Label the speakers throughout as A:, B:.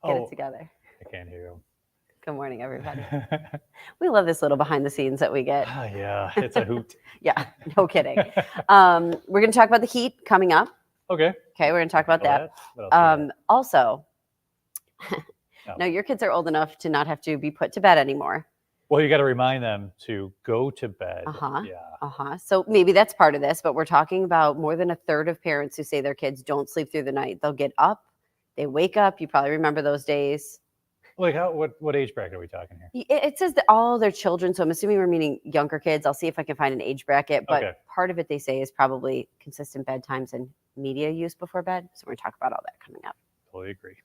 A: Get
B: Oh,
A: it together.
B: I can't hear you.
A: Good morning, everybody. We love this little behind the scenes that we get.
B: Yeah, it's a hoot.
A: Yeah, no kidding. We're going to talk about the heat coming up.
B: Okay.
A: Okay, we're going to talk about that.
B: What else we got?
A: Also,
B: Oh.
A: now your kids are old enough to not have to be put to bed anymore.
B: Well, you got to remind them to go to bed.
A: Yeah. So maybe that's part of this, but we're talking about more than a third of parents who say their kids don't sleep through the night. They'll get up, they wake up. You probably remember those days.
B: Like what age bracket are we talking here?
A: It says that all their children, so I'm assuming we're meaning younger kids. I'll see if I can find an age bracket, but
B: Okay.
A: part of it they say is probably consistent bedtimes and media use before bed. So we're going to talk about all that coming up.
B: Totally agree.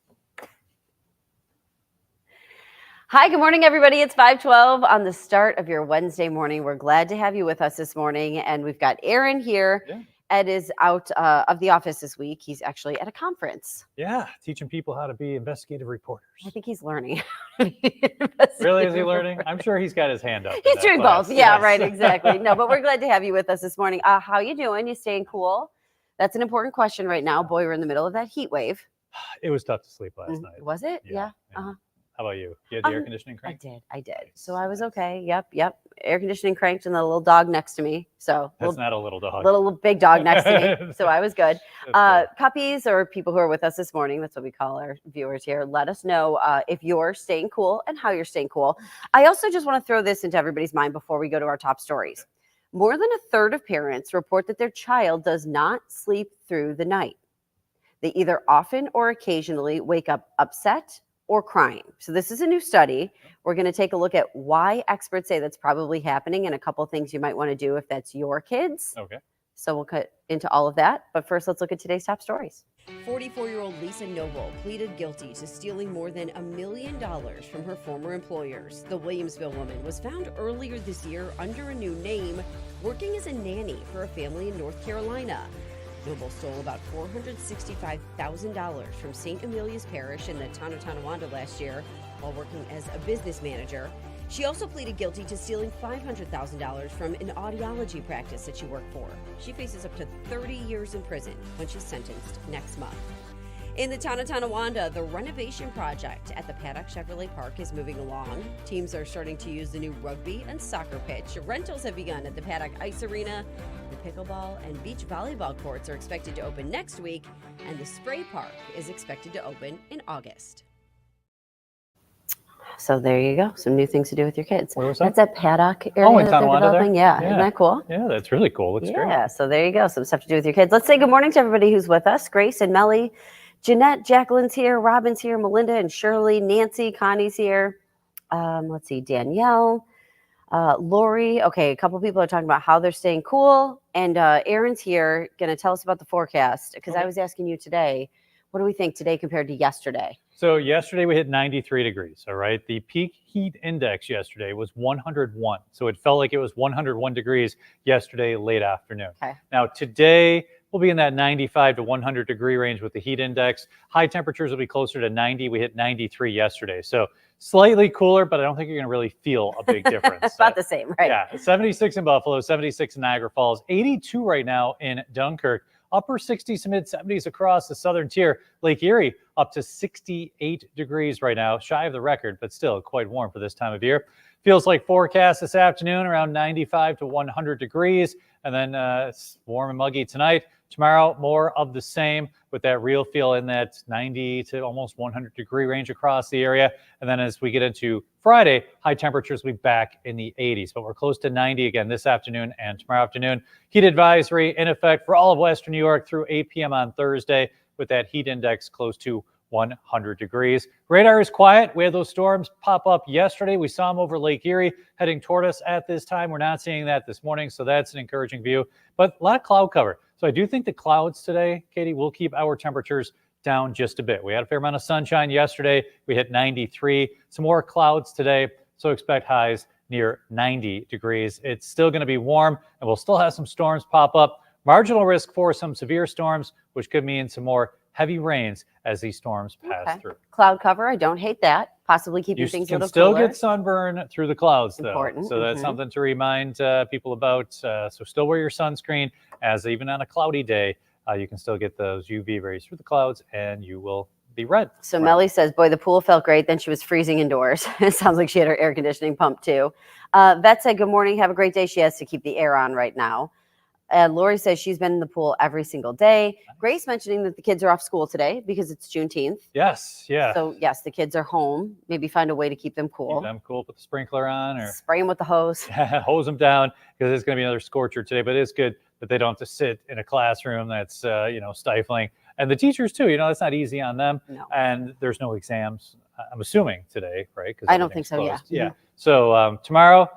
A: Hi, good morning, everybody. It's 5:12 on the start of your Wednesday morning. We're glad to have you with us this morning, and we've got Aaron here.
B: Yeah.
A: Ed is out of the office this week. He's actually at a conference.
B: Yeah, teaching people how to be investigative reporters.
A: I think he's learning.
B: Really? Is he learning? I'm sure he's got his hand up.
A: He's doing both. Yeah, right, exactly. No, but we're glad to have you with us this morning. How you doing? You staying cool? That's an important question right now. Boy, we're in the middle of that heat wave.
B: It was tough to sleep last night.
A: Was it? Yeah.
B: How about you? You had the air conditioning cranked?
A: I did. So I was okay. Yep. Air conditioning cranked and the little dog next to me. So
B: that's not a little dog.
A: Little big dog next to me. So I was good. Puppies or people who are with us this morning, that's what we call our viewers here. Let us know if you're staying cool and how you're staying cool. I also just want to throw this into everybody's mind before we go to our top stories. More than a third of parents report that their child does not sleep through the night. They either often or occasionally wake up upset or crying. So this is a new study. We're going to take a look at why experts say that's probably happening and a couple things you might want to do if that's your kids.
B: Okay.
A: So we'll cut into all of that. But first, let's look at today's top stories. 44-year-old Lisa Noble pleaded guilty to stealing more than $1 million from her former employers. The Williamsville woman was found earlier this year under a new name, working as a nanny for a family in North Carolina. Noble stole about $465,000 from St. Amelia's Parish in the town of Tonawanda last year while working as a business manager. She also pleaded guilty to stealing $500,000 from an audiology practice that she worked for. She faces up to 30 years in prison when she's sentenced next month. In the town of Tonawanda, the renovation project at the Paddock Chevrolet Park is moving along. Teams are starting to use the new rugby and soccer pitch. Rentals have begun at the Paddock Ice Arena. The pickleball and beach volleyball courts are expected to open next week, and the spray park is expected to open in August. So there you go. Some new things to do with your kids.
B: Where was that?
A: That's at Paddock area.
B: Oh, in Tonawanda there?
A: Yeah. Isn't that cool?
B: Yeah, that's really cool. Looks great.
A: Yeah, so there you go. Some stuff to do with your kids. Let's say good morning to everybody who's with us. Grace and Melly. Jeanette, Jacqueline's here, Robin's here, Melinda and Shirley, Nancy, Connie's here. Let's see, Danielle, Lori. Okay, a couple people are talking about how they're staying cool. And Aaron's here, going to tell us about the forecast. Because I was asking you today, what do we think today compared to yesterday?
B: So yesterday we hit 93 degrees, all right? The peak heat index yesterday was 101. So it felt like it was 101 degrees yesterday late afternoon.
A: Okay.
B: Now today, we'll be in that 95 to 100 degree range with the heat index. High temperatures will be closer to 90. We hit 93 yesterday. So slightly cooler, but I don't think you're going to really feel a big difference.
A: About the same, right?
B: Yeah, 76 in Buffalo, 76 in Niagara Falls, 82 right now in Dunkirk. Upper 60s to mid 70s across the southern tier. Lake Erie up to 68 degrees right now, shy of the record, but still quite warm for this time of year. Feels like forecast this afternoon around 95 to 100 degrees, and then it's warm and muggy tonight. Tomorrow, more of the same with that real feel in that 90 to almost 100 degree range across the area. And then as we get into Friday, high temperatures will be back in the 80s, but we're close to 90 again this afternoon and tomorrow afternoon. Heat advisory in effect for all of Western New York through 8 p.m. on Thursday with that heat index close to 100 degrees. Radar is quiet. We had those storms pop up yesterday. We saw them over Lake Erie heading toward us at this time. We're not seeing that this morning, so that's an encouraging view. But a lot of cloud cover. So I do think the clouds today, Katie, will keep our temperatures down just a bit. We had a fair amount of sunshine yesterday. We hit 93. Some more clouds today, so expect highs near 90 degrees. It's still going to be warm, and we'll still have some storms pop up. Marginal risk for some severe storms, which could mean some more heavy rains as these storms pass through.
A: Cloud cover, I don't hate that. Possibly keeping things a little
B: cooler. You can still
A: cooler.
B: get sunburn through the clouds, though.
A: Important.
B: So that's something to remind people about. So still wear your sunscreen, as even on a cloudy day, you can still get those UV rays through the clouds, and you will be red.
A: So Melly says, boy, the pool felt great. Then she was freezing indoors. It sounds like she had her air conditioning pumped too. Vet said, good morning. Have a great day. She has to keep the air on right now. Lori says she's been in the pool every single day. Nice. Grace mentioning that the kids are off school today because it's Juneteenth.
B: Yes, yeah.
A: So, yes, the kids are home. Maybe find a way to keep them cool.
B: Keep them cool, put the sprinkler on. Or
A: spray them with the hose.
B: Hose them down because it's going to be another scorcher today. But it's good that they don't have to sit in a classroom that's, stifling. And the teachers, too, that's not easy on them.
A: No.
B: And there's no exams, I'm assuming, today, right?
A: I don't think so,
B: closed.
A: Yeah.
B: Mm-hmm. So tomorrow,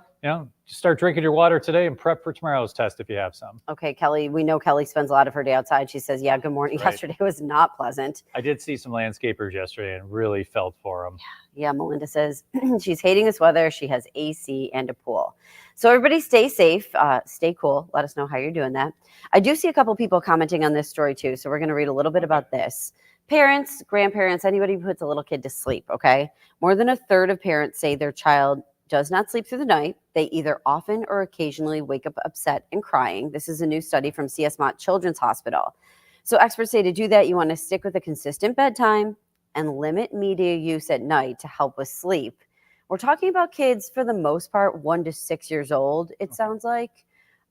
B: just start drinking your water today and prep for tomorrow's test if you have some.
A: Okay, Kelly, we know Kelly spends a lot of her day outside. She says, yeah, good morning. Right. Yesterday was not pleasant.
B: I did see some landscapers yesterday and really felt for them.
A: Yeah, Melinda says she's hating this weather. She has AC and a pool. So everybody stay safe, stay cool. Let us know how you're doing that. I do see a couple people commenting on this story too. So we're going to read a little bit about this. Parents, grandparents, anybody who puts a little kid to sleep, okay? More than a third of parents say their child does not sleep through the night. They either often or occasionally wake up upset and crying. This is a new study from CS Mott Children's Hospital. So experts say to do that, you want to stick with a consistent bedtime and limit media use at night to help with sleep. We're talking about kids for the most part, 1 to 6 years old, it sounds like.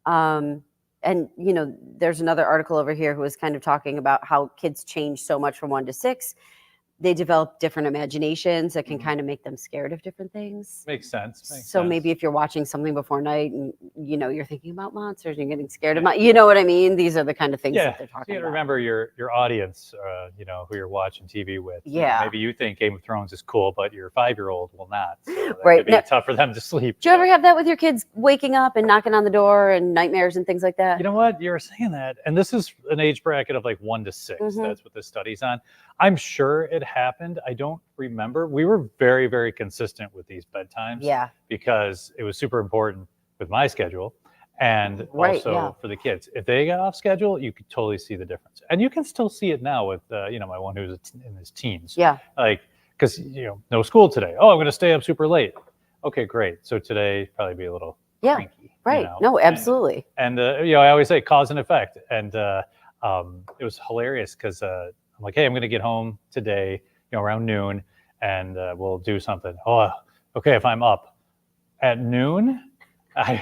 A: And, there's another article over here who was kind of talking about how kids change so much from 1 to 6. They develop different imaginations that can kind of make them scared of different things.
B: Makes sense.
A: So maybe if you're watching something before night and, you're thinking about monsters and you're getting scared of you know what I mean? These are the kind of things that they're talking about.
B: Remember your audience, who you're watching TV with.
A: Yeah.
B: Maybe you think Game of Thrones is cool, but your 5-year-old will not. So that
A: right.
B: could be tough for them to sleep.
A: Do you ever have that with your kids waking up and knocking on the door and nightmares and things like that?
B: You know what? You're saying that. And this is an age bracket of like 1 to 6. Mm-hmm. That's what this study's on. I'm sure it happened. I don't remember. We were very, very consistent with these bedtimes.
A: Yeah.
B: Because it was super important with my schedule and also for the kids. If they got off schedule, you could totally see the difference. And you can still see it now with, my one who's in his teens.
A: Yeah.
B: Like, because, no school today. Oh, I'm going to stay up super late. Okay, great. So today probably be a little cranky.
A: Right. No, absolutely.
B: And I always say cause and effect. And it was hilarious because I'm like, hey, I'm going to get home today, around noon, and we'll do something. Oh, okay, if I'm up at noon, since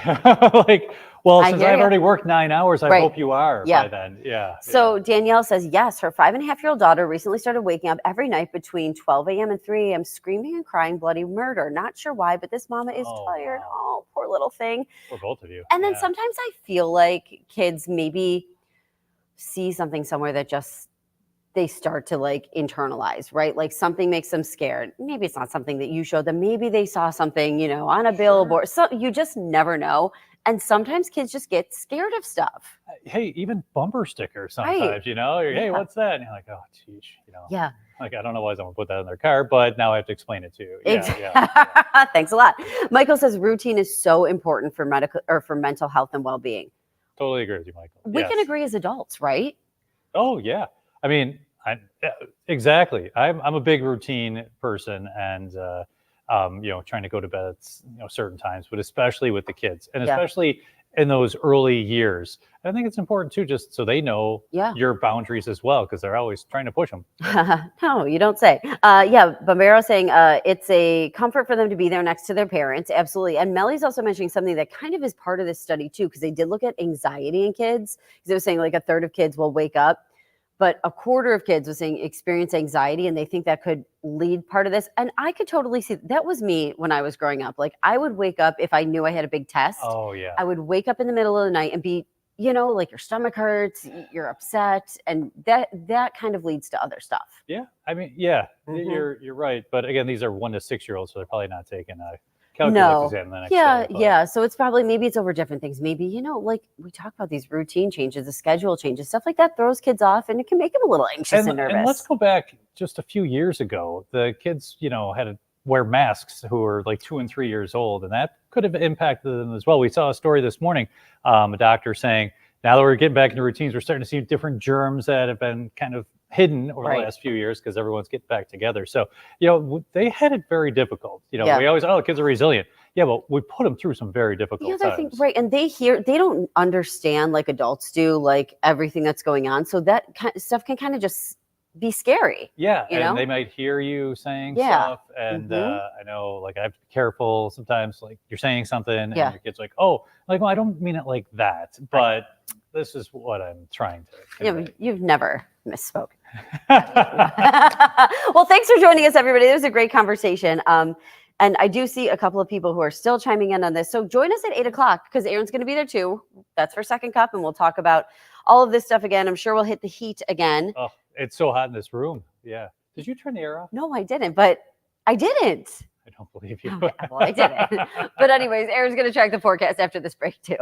B: I've already worked 9 hours, I hope you are by then. Yeah.
A: So Danielle says, yes, her 5.5-year-old daughter recently started waking up every night between 12 a.m. and 3 a.m. screaming and crying bloody murder. Not sure why, but this mama is tired. Wow. Oh, poor little thing.
B: For both of you.
A: And then sometimes I feel like kids maybe see something somewhere that just they start to internalize, right? Like something makes them scared. Maybe it's not something that you showed them. Maybe they saw something, on a billboard. So you just never know. And sometimes kids just get scared of stuff.
B: Hey, even bumper stickers sometimes, hey, what's that? And you're like, oh, geez,
A: Yeah.
B: Like, I don't know why I'm going to put that in their car, but now I have to explain it to you.
A: Yeah. Thanks a lot. Michael says routine is so important for mental health and well-being.
B: Totally agree with you, Michael.
A: We can agree as adults, right?
B: Oh, yeah. I mean, exactly. I'm a big routine person, and trying to go to bed at certain times, but especially with the kids, and especially in those early years. I think it's important too, just so they know your boundaries as well, because they're always trying to push them.
A: No, you don't say. Bombero saying it's a comfort for them to be there next to their parents. Absolutely. And Melly's also mentioning something that kind of is part of this study too, because they did look at anxiety in kids. Because it was saying like a third of kids will wake up, but a quarter of kids was saying experience anxiety, and they think that could lead part of this. And I could totally see that was me when I was growing up. Like I would wake up if I knew I had a big test.
B: Oh yeah.
A: I would wake up in the middle of the night and be, like your stomach hurts, you're upset, and that kind of leads to other stuff.
B: Yeah, I mean, you're right. But again, these are 1 to 6 year olds, so they're probably not taking a calculus exam the next day.
A: Yeah. So it's probably, maybe it's over different things. Maybe, like we talk about these routine changes, the schedule changes, stuff like that throws kids off, and it can make them a little anxious and nervous.
B: And let's go back just a few years ago. The kids, had to wear masks who were like 2 and 3 years old, and that could have impacted them as well. We saw a story this morning, a doctor saying, now that we're getting back into routines, we're starting to see different germs that have been kind of hidden over the last few years because everyone's getting back together. So, they had it very difficult. We always, the kids are resilient. Yeah, but we put them through some very difficult times.
A: And they don't understand like adults do, like everything that's going on. So that kind of stuff can kind of just be scary.
B: Yeah,
A: you
B: and
A: know?
B: they might hear you saying
A: Yeah.
B: stuff, and
A: Mhm.
B: I know, like, I have to be careful sometimes. Like, you're saying something, and
A: Yeah.
B: your kid's like, "Oh," like, well, I don't mean it like that, but this is what I'm trying to convey.
A: You've never misspoken. Well, thanks for joining us, everybody. It was a great conversation. And I do see a couple of people who are still chiming in on this. So join us at 8:00 because Aaron's going to be there too. That's for Second Cup, and we'll talk about all of this stuff again. I'm sure we'll hit the heat again.
B: Oh, it's so hot in this room. Yeah. Did you turn the air off?
A: No, I didn't, but I didn't.
B: I don't believe you.
A: Okay, well, I didn't. But anyways, Aaron's going to check the forecast after this break too.